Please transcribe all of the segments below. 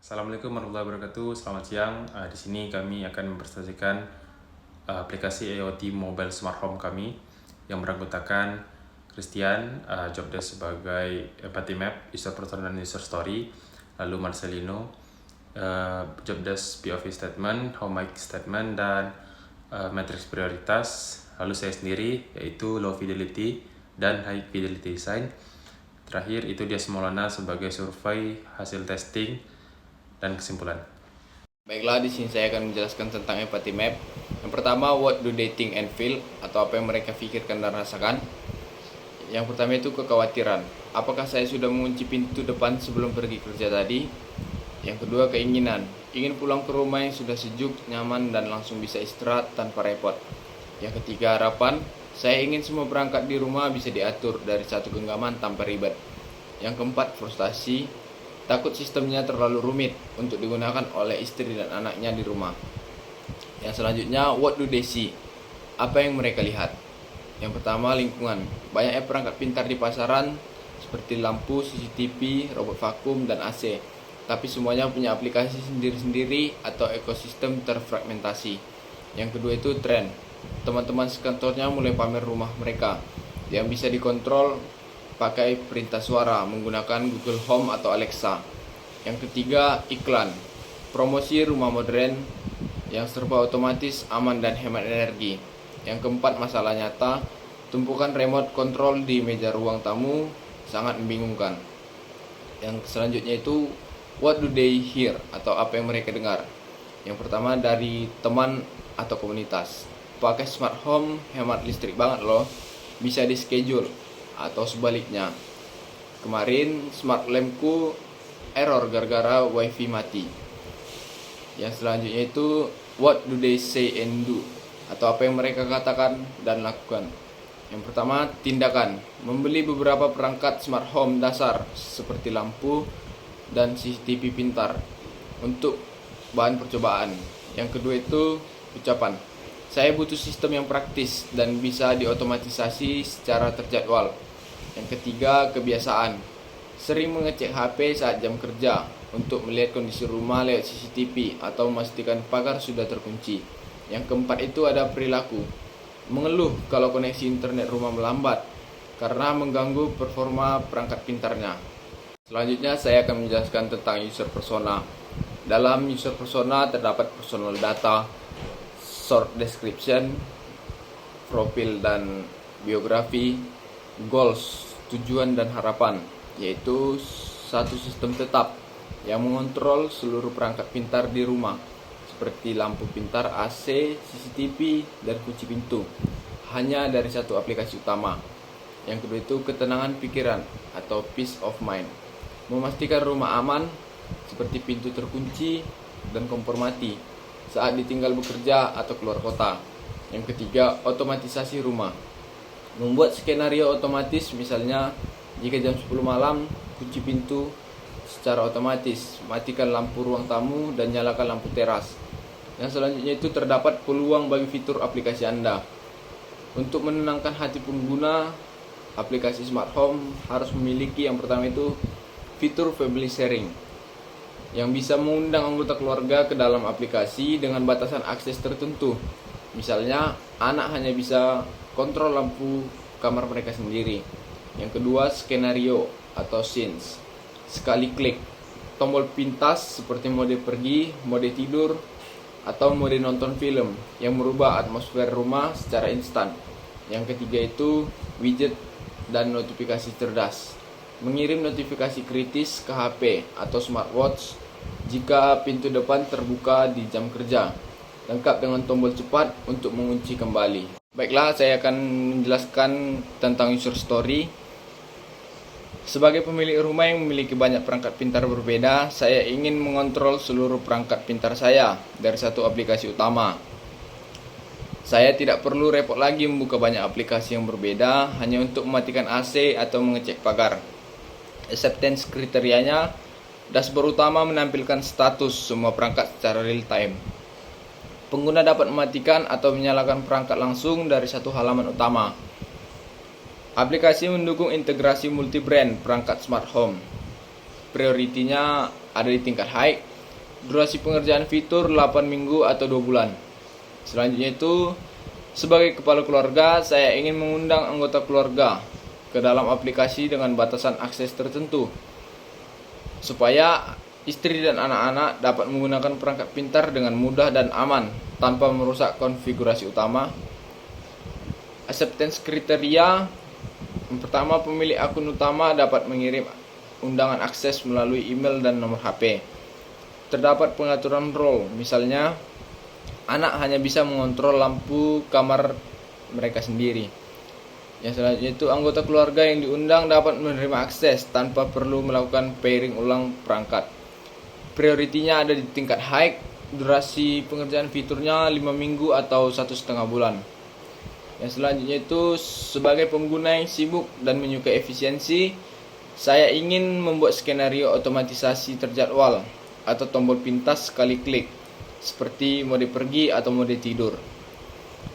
Assalamualaikum warahmatullahi wabarakatuh. Selamat siang. Di sini kami akan mempresentasikan aplikasi IoT Mobile Smart Home kami yang beranggotakan Christian, Jobdesk sebagai Empathy Map, User Persona dan User Story, lalu Marcelino, Jobdesk POV Statement, Home Mic Statement, dan Matrix Prioritas. Lalu saya sendiri yaitu Low Fidelity dan High Fidelity Design. Terakhir itu dia Maulana sebagai survei hasil testing dan kesimpulan. Baiklah, di sini saya akan menjelaskan tentang empathy map. Yang pertama, what do they think and feel, atau apa yang mereka pikirkan dan rasakan. Yang pertama itu kekhawatiran. Apakah saya sudah mengunci pintu depan sebelum pergi kerja tadi? Yang kedua, keinginan. Ingin pulang ke rumah yang sudah sejuk, nyaman, dan langsung bisa istirahat tanpa repot. Yang ketiga, harapan. Saya ingin semua perangkat di rumah bisa diatur dari satu genggaman tanpa ribet. Yang keempat, frustasi. Takut sistemnya terlalu rumit untuk digunakan oleh istri dan anaknya di rumah. Yang selanjutnya, what do they see? Apa yang mereka lihat? Yang pertama, lingkungan. Banyaknya perangkat pintar di pasaran seperti lampu, CCTV, robot vakum, dan AC. Tapi semuanya punya aplikasi sendiri-sendiri atau ekosistem terfragmentasi. Yang kedua itu tren. Teman-teman sekantornya mulai pamer rumah mereka yang bisa dikontrol pakai perintah suara menggunakan Google Home atau Alexa. Yang ketiga, iklan. Promosi rumah modern yang serba otomatis, aman, dan hemat energi. Yang keempat, masalah nyata. Tumpukan remote control di meja ruang tamu sangat membingungkan. Yang selanjutnya itu, what do they hear, atau apa yang mereka dengar. Yang pertama, dari teman atau komunitas. Pakai smart home hemat listrik banget loh. Bisa di schedule. Atau sebaliknya, kemarin smart lampku error gara-gara wifi mati. Yang selanjutnya itu, what do they say and do, atau apa yang mereka katakan dan lakukan. Yang pertama, tindakan. Membeli beberapa perangkat smart home dasar seperti lampu dan CCTV pintar untuk bahan percobaan. Yang kedua itu, ucapan. Saya butuh sistem yang praktis dan bisa diotomatisasi secara terjadwal. Yang ketiga, kebiasaan. Sering mengecek HP saat jam kerja untuk melihat kondisi rumah lewat CCTV atau memastikan pagar sudah terkunci. Yang keempat itu ada perilaku. Mengeluh kalau koneksi internet rumah melambat karena mengganggu performa perangkat pintarnya. Selanjutnya saya akan menjelaskan tentang user persona. Dalam user persona terdapat personal data, short description, profil dan biografi, goals, tujuan dan harapan, yaitu satu sistem tetap yang mengontrol seluruh perangkat pintar di rumah seperti lampu pintar, AC, CCTV, dan kunci pintu hanya dari satu aplikasi utama. Yang kedua itu ketenangan pikiran atau peace of mind, memastikan rumah aman seperti pintu terkunci dan kompor mati saat ditinggal bekerja atau keluar kota. Yang ketiga, otomatisasi rumah. Membuat skenario otomatis, misalnya jika jam 10 malam kunci pintu secara otomatis, matikan lampu ruang tamu dan nyalakan lampu teras. Yang selanjutnya itu terdapat peluang bagi fitur aplikasi Anda. Untuk menenangkan hati pengguna, aplikasi smart home harus memiliki yang pertama itu fitur family sharing yang bisa mengundang anggota keluarga ke dalam aplikasi dengan batasan akses tertentu. Misalnya, anak hanya bisa kontrol lampu kamar mereka sendiri. Yang kedua, skenario atau scenes. Sekali klik, tombol pintas seperti mode pergi, mode tidur, atau mode nonton film yang merubah atmosfer rumah secara instan. Yang ketiga itu widget dan notifikasi cerdas. Mengirim notifikasi kritis ke HP atau smartwatch jika pintu depan terbuka di jam kerja, lengkap dengan tombol cepat untuk mengunci kembali. Baiklah, saya akan menjelaskan tentang user story. Sebagai pemilik rumah yang memiliki banyak perangkat pintar berbeda, saya ingin mengontrol seluruh perangkat pintar saya dari satu aplikasi utama. Saya tidak perlu repot lagi membuka banyak aplikasi yang berbeda hanya untuk mematikan AC atau mengecek pagar. Acceptance kriterianya, dashboard utama menampilkan status semua perangkat secara real time. Pengguna dapat mematikan atau menyalakan perangkat langsung dari satu halaman utama. Aplikasi mendukung integrasi multi-brand perangkat smart home. Prioritinya ada di tingkat high, Durasi pengerjaan fitur 8 minggu atau 2 bulan. Selanjutnya itu, sebagai kepala keluarga, saya ingin mengundang anggota keluarga ke dalam aplikasi dengan batasan akses tertentu, supaya istri dan anak-anak dapat menggunakan perangkat pintar dengan mudah dan aman tanpa merusak konfigurasi utama. Acceptance kriteria: yang pertama, pemilik akun utama dapat mengirim undangan akses melalui email dan nomor HP. Terdapat pengaturan role, misalnya anak hanya bisa mengontrol lampu kamar mereka sendiri. Yang selanjutnya itu, anggota keluarga yang diundang dapat menerima akses tanpa perlu melakukan pairing ulang perangkat. Prioritinya ada di tingkat high. Durasi pengerjaan fiturnya 5 minggu atau 1,5 bulan. Yang selanjutnya itu, sebagai pengguna yang sibuk dan menyukai efisiensi, saya ingin membuat skenario otomatisasi terjadwal atau tombol pintas sekali klik, seperti mode pergi atau mode tidur,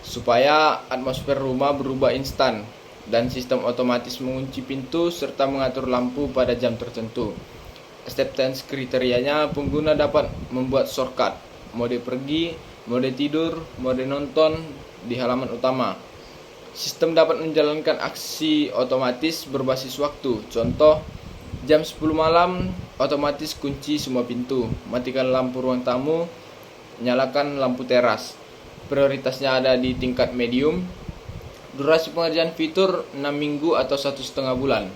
supaya atmosfer rumah berubah instan, dan sistem otomatis mengunci pintu serta mengatur lampu pada jam tertentu. Acceptance kriterianya, pengguna dapat membuat shortcut mode pergi, mode tidur, mode nonton di halaman utama. Sistem dapat menjalankan aksi otomatis berbasis waktu. Contoh, jam 10 malam otomatis kunci semua pintu, matikan lampu ruang tamu, nyalakan lampu teras. Prioritasnya ada di tingkat medium. Durasi pengerjaan fitur 6 minggu atau 1,5 bulan.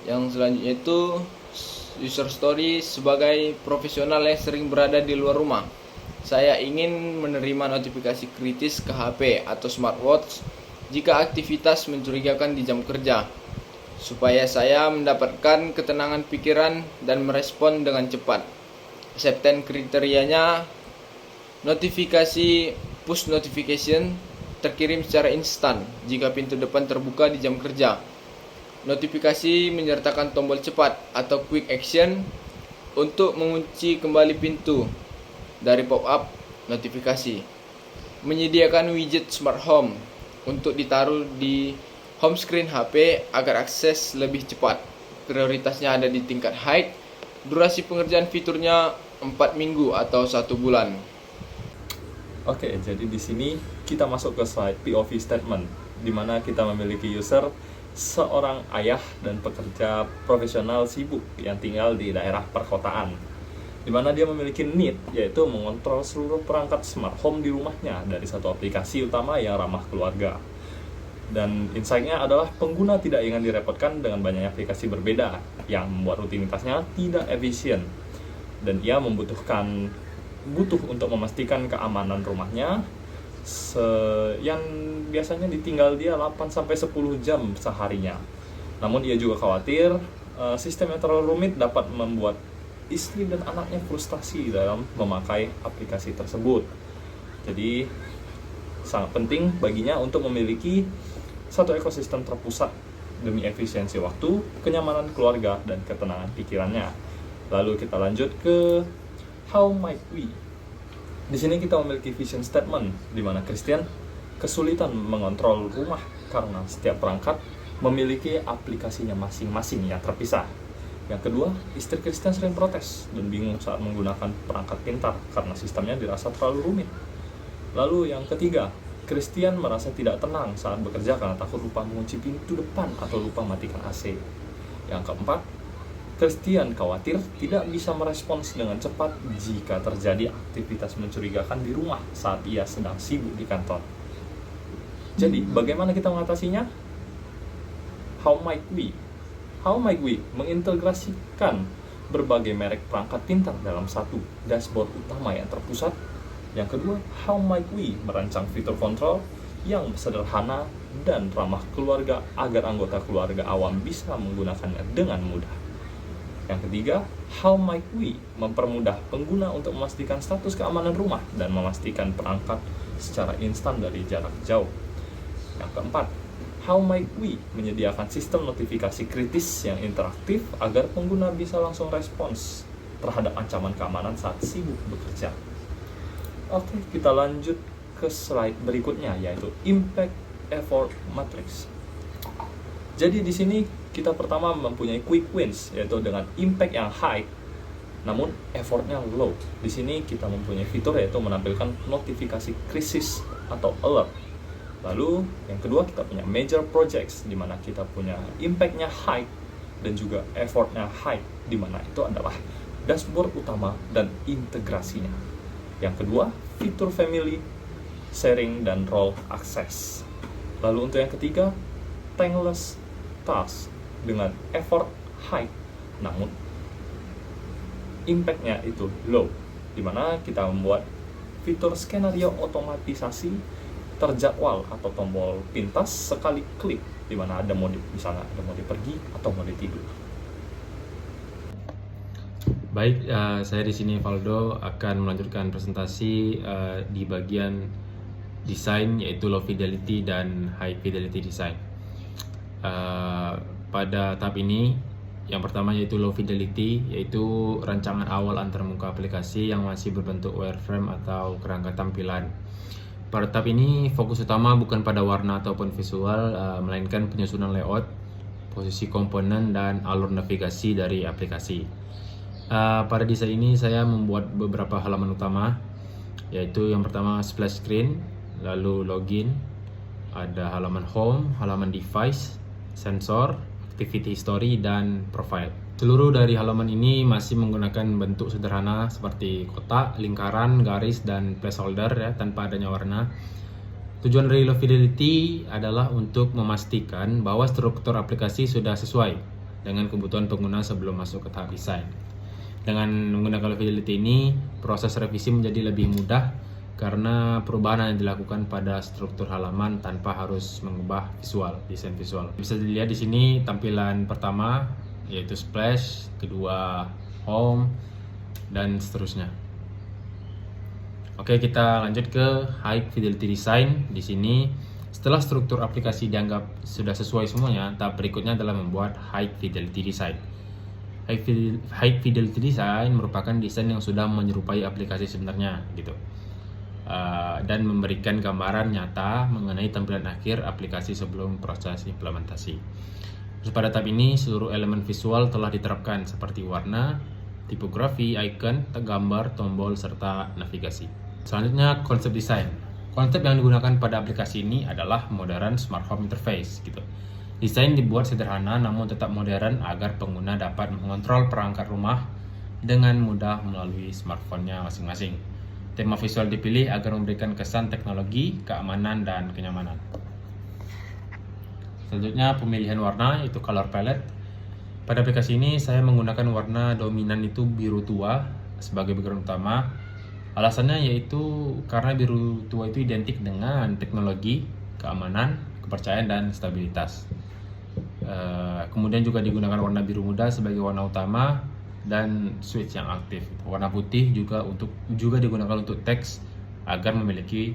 Yang selanjutnya itu, user story. Sebagai profesional yang sering berada di luar rumah, saya ingin menerima notifikasi kritis ke HP atau smartwatch jika aktivitas mencurigakan di jam kerja, supaya saya mendapatkan ketenangan pikiran dan merespon dengan cepat. Acceptance kriterianya, notifikasi push notification terkirim secara instan jika pintu depan terbuka di jam kerja. Notifikasi menyertakan tombol cepat atau quick action untuk mengunci kembali pintu dari pop-up notifikasi. Menyediakan widget smart home untuk ditaruh di home screen HP agar akses lebih cepat. Prioritasnya ada di tingkat high. Durasi pengerjaan fiturnya 4 minggu atau 1 bulan. Oke, jadi di sini kita masuk ke slide POV statement, di mana kita memiliki user seorang ayah dan pekerja profesional sibuk yang tinggal di daerah perkotaan, di mana dia memiliki need, yaitu mengontrol seluruh perangkat smart home di rumahnya dari satu aplikasi utama yang ramah keluarga. Dan insight-nya adalah pengguna tidak ingin direpotkan dengan banyaknya aplikasi berbeda yang membuat rutinitasnya tidak efisien, dan ia butuh untuk memastikan keamanan rumahnya yang biasanya ditinggal dia 8-10 jam seharinya. Namun ia juga khawatir sistem yang terlalu rumit dapat membuat istri dan anaknya frustasi dalam memakai aplikasi tersebut. Jadi sangat penting baginya untuk memiliki satu ekosistem terpusat demi efisiensi waktu, kenyamanan keluarga, dan ketenangan pikirannya. Lalu kita lanjut ke how might we. Di sini kita memiliki vision statement, di mana Christian kesulitan mengontrol rumah karena setiap perangkat memiliki aplikasinya masing-masing yang terpisah. Yang kedua, istri Christian sering protes dan bingung saat menggunakan perangkat pintar karena sistemnya dirasa terlalu rumit. Lalu yang ketiga, Christian merasa tidak tenang saat bekerja karena takut lupa mengunci pintu depan atau lupa matikan AC. Yang keempat, Christian khawatir tidak bisa merespons dengan cepat jika terjadi aktivitas mencurigakan di rumah saat ia sedang sibuk di kantor. Jadi, bagaimana kita mengatasinya? How might we? How might we mengintegrasikan berbagai merek perangkat pintar dalam satu dashboard utama yang terpusat? Yang kedua, how might we merancang fitur kontrol yang sederhana dan ramah keluarga agar anggota keluarga awam bisa menggunakannya dengan mudah? Yang ketiga, how might we mempermudah pengguna untuk memastikan status keamanan rumah dan memastikan perangkat secara instan dari jarak jauh? Yang keempat, how might we menyediakan sistem notifikasi kritis yang interaktif agar pengguna bisa langsung respons terhadap ancaman keamanan saat sibuk bekerja? Oke, kita lanjut ke slide berikutnya, yaitu Impact Effort Matrix. Jadi di sini kita pertama mempunyai quick wins, yaitu dengan impact yang high, namun effortnya low. Di sini kita mempunyai fitur yaitu menampilkan notifikasi krisis atau alert. Lalu yang kedua kita punya major projects, di mana kita punya impact-nya high dan juga effortnya high, di mana itu adalah dashboard utama dan integrasinya. Yang kedua, fitur family, sharing, dan role access. Lalu untuk yang ketiga, thankless task dengan effort high, namun impact-nya itu low, di mana kita membuat fitur skenario otomatisasi terjadwal atau tombol pintas sekali klik, di mana ada mode, misalnya ada mode pergi atau mode tidur. Baik, saya di sini Valdo akan melanjutkan presentasi di bagian desain, yaitu low fidelity dan high fidelity design. Pada tahap ini, yang pertama yaitu low fidelity, yaitu rancangan awal antarmuka aplikasi yang masih berbentuk wireframe atau kerangka tampilan. Pada tahap ini, fokus utama bukan pada warna ataupun visual, melainkan penyusunan layout, posisi komponen, dan alur navigasi dari aplikasi. Pada desain ini saya membuat beberapa halaman utama, yaitu yang pertama splash screen, lalu login, ada halaman home, halaman device, sensor, activity history, dan profile. Seluruh dari halaman ini masih menggunakan bentuk sederhana seperti kotak, lingkaran, garis, dan placeholder ya, tanpa adanya warna. Tujuan dari low fidelity adalah untuk memastikan bahwa struktur aplikasi sudah sesuai dengan kebutuhan pengguna sebelum masuk ke tahap desain. Dengan menggunakan low fidelity ini, proses revisi menjadi lebih mudah karena perubahan yang dilakukan pada struktur halaman tanpa harus mengubah desain visual. Bisa dilihat di sini tampilan pertama yaitu splash, kedua home, dan seterusnya. Oke, kita lanjut ke high fidelity design. Di sini setelah struktur aplikasi dianggap sudah sesuai semuanya, tahap berikutnya adalah membuat high fidelity design. High fidelity design merupakan desain yang sudah menyerupai aplikasi sebenarnya gitu. Dan memberikan gambaran nyata mengenai tampilan akhir aplikasi sebelum proses implementasi. Terus pada tahap ini seluruh elemen visual telah diterapkan seperti warna, tipografi, icon, gambar, tombol, serta navigasi. Selanjutnya konsep desain. Konsep yang digunakan pada aplikasi ini adalah modern smart home interface gitu. Desain dibuat sederhana namun tetap modern agar pengguna dapat mengontrol perangkat rumah dengan mudah melalui smartphone-nya masing-masing. Tema visual dipilih agar memberikan kesan teknologi, keamanan, dan kenyamanan. Selanjutnya pemilihan warna, yaitu color palette. Pada aplikasi ini saya menggunakan warna dominan itu biru tua sebagai background utama. Alasannya yaitu karena biru tua itu identik dengan teknologi, keamanan, kepercayaan, dan stabilitas. Kemudian juga digunakan warna biru muda sebagai warna utama dan switch yang aktif. Warna putih juga digunakan untuk teks agar memiliki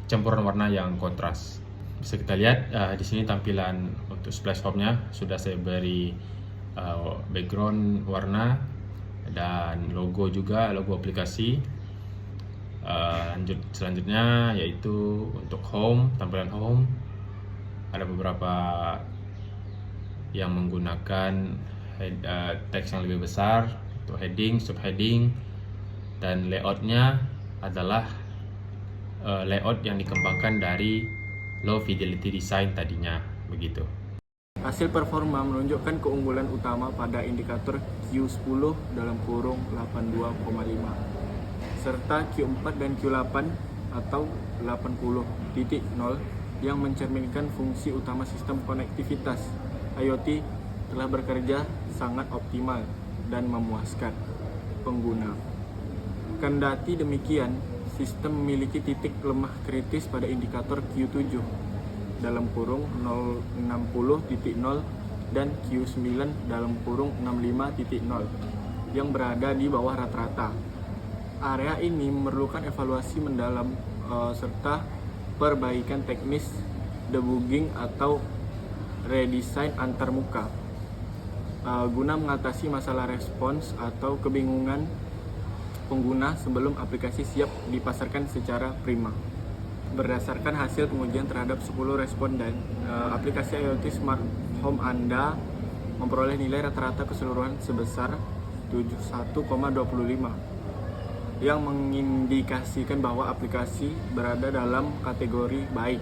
campuran warna yang kontras. Bisa kita lihat di sini tampilan untuk splash home-nya sudah saya beri background warna dan logo aplikasi. Selanjutnya yaitu untuk home, tampilan home ada beberapa yang menggunakan teks yang lebih besar untuk heading, subheading, dan layoutnya adalah layout yang dikembangkan dari low fidelity design tadinya begitu. Hasil performa menunjukkan keunggulan utama pada indikator Q10 dalam kurung 82,5 serta Q4 dan Q8 atau 80.0 yang mencerminkan fungsi utama sistem konektivitas IoT telah bekerja sangat optimal dan memuaskan pengguna. Kendati demikian, sistem memiliki titik lemah kritis pada indikator Q7 dalam kurung 060.0 dan Q9 dalam kurung 65.0 yang berada di bawah rata-rata. Area ini memerlukan evaluasi mendalam serta perbaikan teknis, debugging atau redesign antarmuka guna mengatasi masalah respons atau kebingungan pengguna sebelum aplikasi siap dipasarkan secara prima. Berdasarkan hasil pengujian terhadap 10 responden, aplikasi IoT Smart Home Anda memperoleh nilai rata-rata keseluruhan sebesar 71,25 yang mengindikasikan bahwa aplikasi berada dalam kategori baik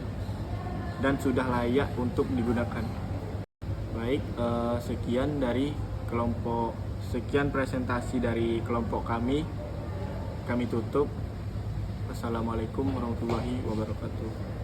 dan sudah layak untuk digunakan. Baik, sekian presentasi dari kelompok kami tutup. Wassalamualaikum warahmatullahi wabarakatuh.